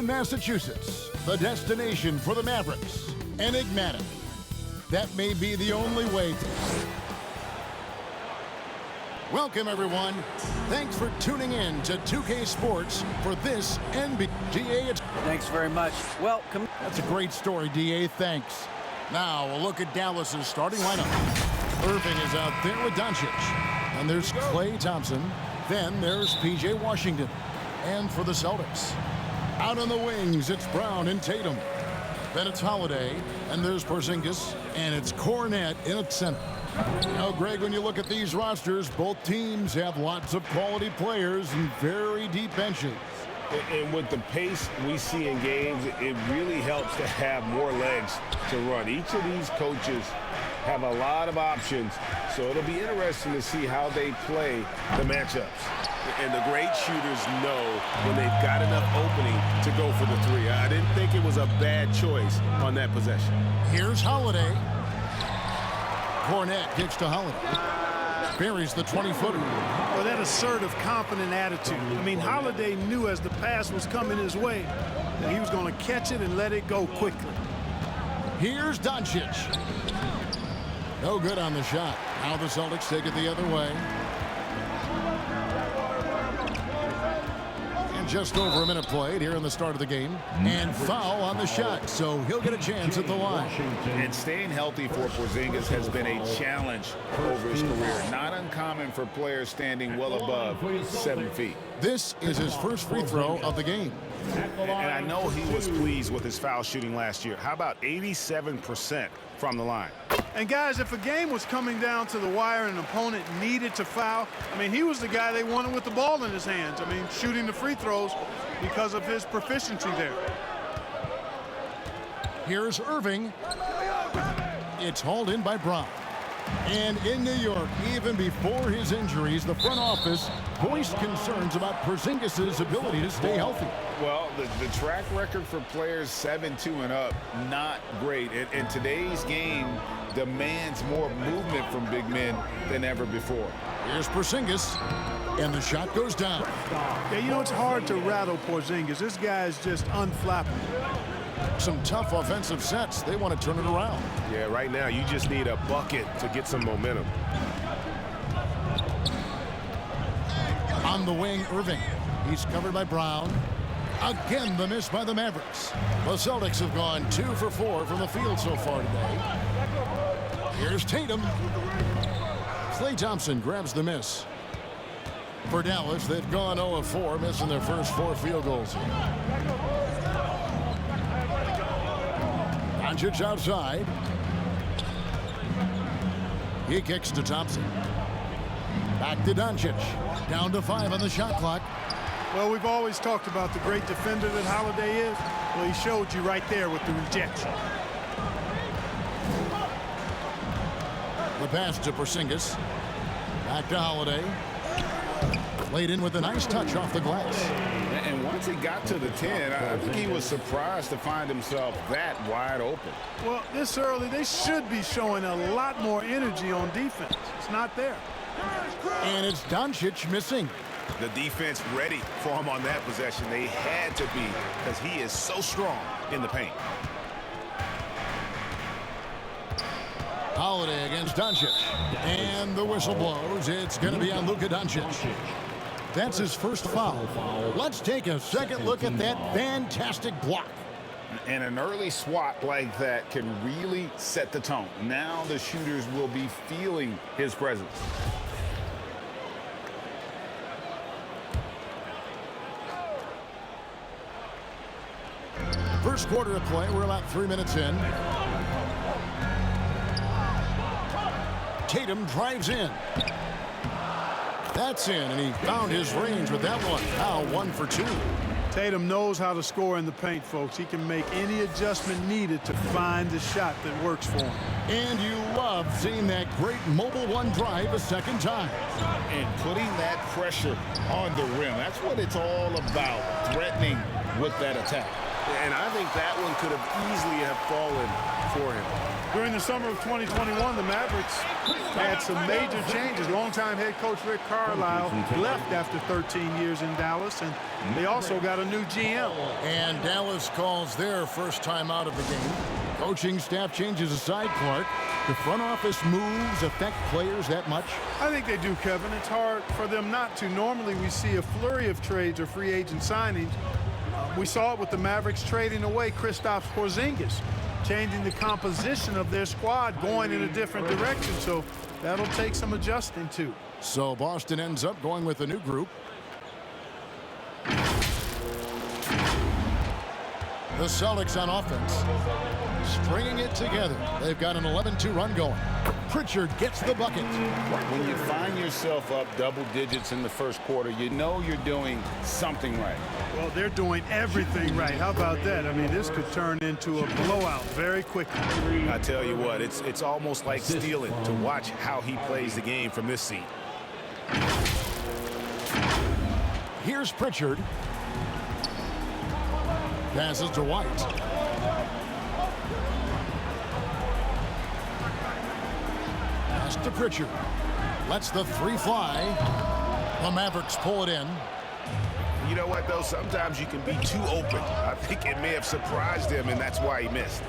Boston, Massachusetts, the destination for the Mavericks. Enigmatic. That may be the only way. Welcome, everyone. Thanks for tuning in to 2K Sports for this NBA. DA, thanks very much. Welcome. That's a great story, DA. Thanks. Now, a look at Dallas's starting lineup. Irving is out there with Doncic. And there's Klay Thompson. Then there's P.J. Washington. And for the Celtics, out on the wings, it's Brown and Tatum. Then it's Holiday, and there's Porzingis, and it's Cornet in at center. Now, Greg, when you look at these rosters, both teams have lots of quality players and very deep benches. And with the pace we see in games, it really helps to have more legs to run. Each of these coaches have a lot of options, so it'll be interesting to see how they play the matchups. And the great shooters know when they've got enough opening to go for the three. I didn't think it was a bad choice on that possession. Here's Holiday. Cornet gets to Holiday. Buries the 20-footer. Well, that assertive, confident attitude. I mean, Holiday knew as the pass was coming his way that he was going to catch it and let it go quickly. Here's Doncic. No good on the shot. Now the Celtics take it the other way. And just over a minute played here in the start of the game. And foul on the shot, so he'll get a chance at the line. And staying healthy for Porzingis has been a challenge over his career. Not uncommon for players standing well above 7 feet. This is his first free throw of the game. And I know he was pleased with his foul shooting last year. How about 87% from the line? And guys, if a game was coming down to the wire and an opponent needed to foul, I mean, he was the guy they wanted with the ball in his hands. I mean, shooting the free throws because of his proficiency there. Here's Irving. It's hauled in by Brown. And in New York, even before his injuries, the front office voiced concerns about Porzingis' ability to stay healthy. Well, the track record for players 7'2" and up, not great. And today's game demands more movement from big men than ever before. Here's Porzingis, and the shot goes down. Yeah, you know, it's hard to rattle Porzingis. This guy is just unflappable. Some tough offensive sets. They want to turn it around. Yeah, right now you just need a bucket to get some momentum. On the wing, Irving. He's covered by Brown. Again, the miss by the Mavericks. The Celtics have gone 2 for 4 from the field so far today. Here's Tatum. Klay Thompson grabs the miss. For Dallas, they've gone 0 of 4, missing their first 4 field goals. Doncic outside. He kicks to Thompson. Back to Doncic. Down to 5 on the shot clock. Well, we've always talked about the great defender that Holiday is. Well, he showed you right there with the rejection. The pass to Porzingis. Back to Holiday. Laid in with a nice touch off the glass. And once he got to the 10, I think he was surprised to find himself that wide open. Well, this early, they should be showing a lot more energy on defense. It's not there. And it's Doncic missing. The defense ready for him on that possession. They had to be, because he is so strong in the paint. Holiday against Doncic. And the whistle blows. It's going to be on Luka Doncic. That's his first foul. Let's take a second look at that fantastic block. And an early swat like that can really set the tone. Now the shooters will be feeling his presence. First quarter of play. We're about 3 minutes in. Tatum drives in. That's in, and he found his range with that one. Now 1 for 2. Tatum knows how to score in the paint, folks. He can make any adjustment needed to find the shot that works for him. And you love seeing that great mobile one drive a second time. And putting that pressure on the rim. That's what it's all about, threatening with that attack. And I think that one could have easily have fallen for him. During the summer of 2021, the Mavericks had some major changes. Longtime head coach Rick Carlisle left after 13 years in Dallas, and they also got a new GM. And Dallas calls their first time out of the game. Coaching staff changes aside, Clark. The front office moves affect players that much? I think they do, Kevin. It's hard for them not to. Normally, we see a flurry of trades or free agent signings. We saw it with the Mavericks trading away Kristaps Porzingis, changing the composition of their squad, going in a different direction. So that'll take some adjusting, too. So Boston ends up going with a new group. The Celtics on offense, stringing it together. They've got an 11-2 run going. Pritchard gets the bucket. When you find yourself up double digits in the first quarter, you know you're doing something right. Well, they're doing everything right. How about that? I mean, this could turn into a blowout very quickly. I tell you what, it's almost like stealing to watch how he plays the game from this seat. Here's Pritchard. Passes to White. Pass to Pritchard. Lets the three fly. The Mavericks pull it in. You know what, though? Sometimes you can be too open. I think it may have surprised him, and that's why he missed.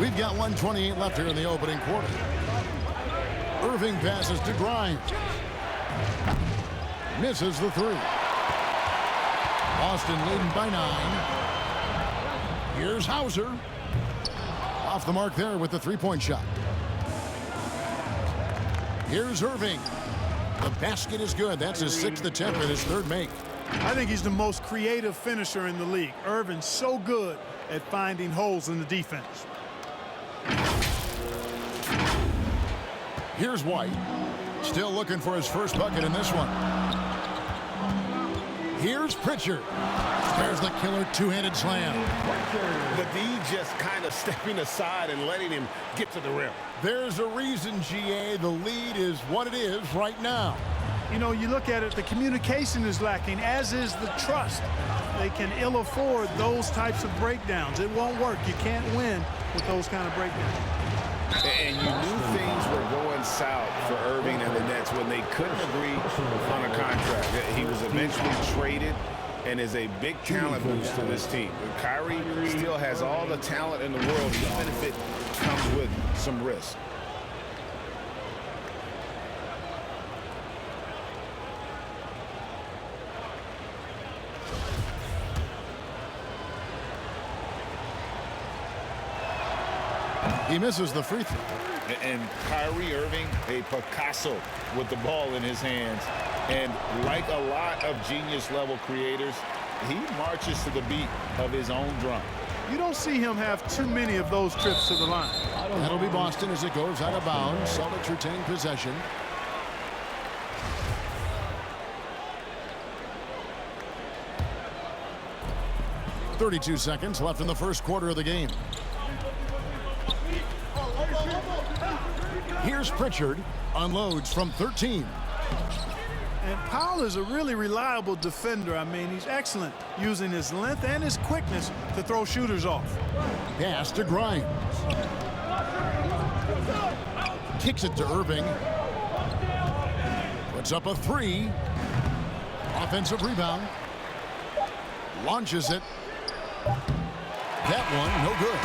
We've got 1:28 left here in the opening quarter. Irving passes to Grimes. Misses the three. Boston leading by 9. Here's Hauser. Off the mark there with the three-point shot. Here's Irving. The basket is good. That's his 6th attempt and his 3rd make. I think he's the most creative finisher in the league. Irving's so good at finding holes in the defense. Here's White. Still looking for his first bucket in this one. Here's Pritchard. There's the killer two-handed slam. The D just kind of stepping aside and letting him get to the rim. There's a reason, GA, the lead is what it is right now. You know, you look at it, the communication is lacking, as is the trust. They can ill afford those types of breakdowns. It won't work. You can't win with those kind of breakdowns. And you knew things were going south for Irving and the Nets when they couldn't agree on a contract. He was eventually traded and is a big talent boost to this team. Kyrie still has all the talent in the world, even if it comes with some risk. He misses the free throw. And Kyrie Irving, a Picasso with the ball in his hands. And like a lot of genius-level creators, he marches to the beat of his own drum. You don't see him have too many of those trips to the line. That'll be Boston as it goes out of bounds. Celtics retain possession. .32 seconds left in the first quarter of the game. Here's Pritchard. Unloads from 13. And Powell is a really reliable defender. I mean, he's excellent using his length and his quickness to throw shooters off. Pass to Grimes. Kicks it to Irving. Puts up a three. Offensive rebound. Launches it. That one, no good.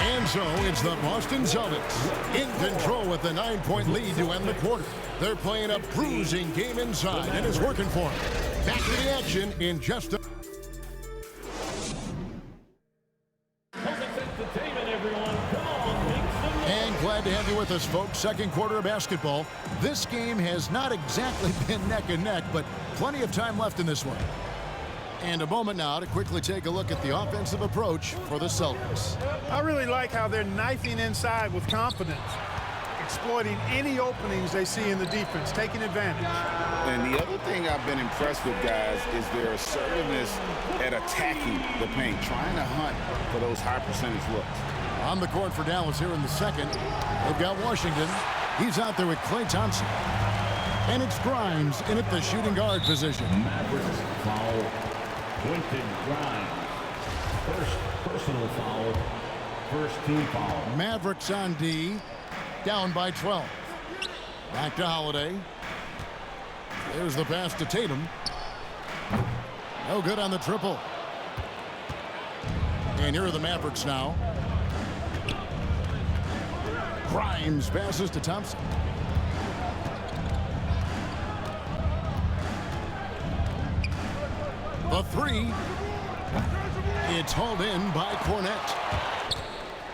And so it's the Boston Celtics in control with the 9-point lead to end the quarter. They're playing a bruising game inside, and it's working for them. Back to the action in just a... And glad to have you with us, folks. Second quarter of basketball. This game has not exactly been neck and neck, but plenty of time left in this one. And a moment now to quickly take a look at the offensive approach for the Celtics. I really like how they're knifing inside with confidence, exploiting any openings they see in the defense, taking advantage. And the other thing I've been impressed with, guys, is their assertiveness at attacking the paint, trying to hunt for those high percentage looks. On the court for Dallas here in the second, they've got Washington. He's out there with Klay Thompson. And it's Grimes in at the shooting guard position. Mavericks foul. Quentin Grimes. First personal foul. First team foul. Mavericks on D, down by 12. Back to Holiday. There's the pass to Tatum. No good on the triple. And here are the Mavericks now. Grimes passes to Thompson. The three. It's hauled in by Cornette.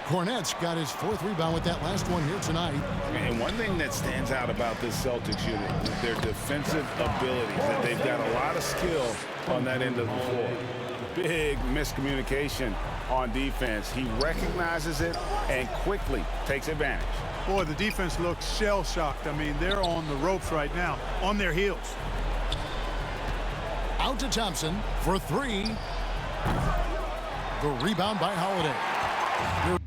Cornette's got his 4th rebound with that last one here tonight. And one thing that stands out about this Celtics unit is their defensive abilities. That they've got a lot of skill on that end of the floor. Big miscommunication on defense. He recognizes it and quickly takes advantage. Boy, the defense looks shell-shocked. I mean, they're on the ropes right now, on their heels. Out to Thompson for 3. The rebound by Holiday. Here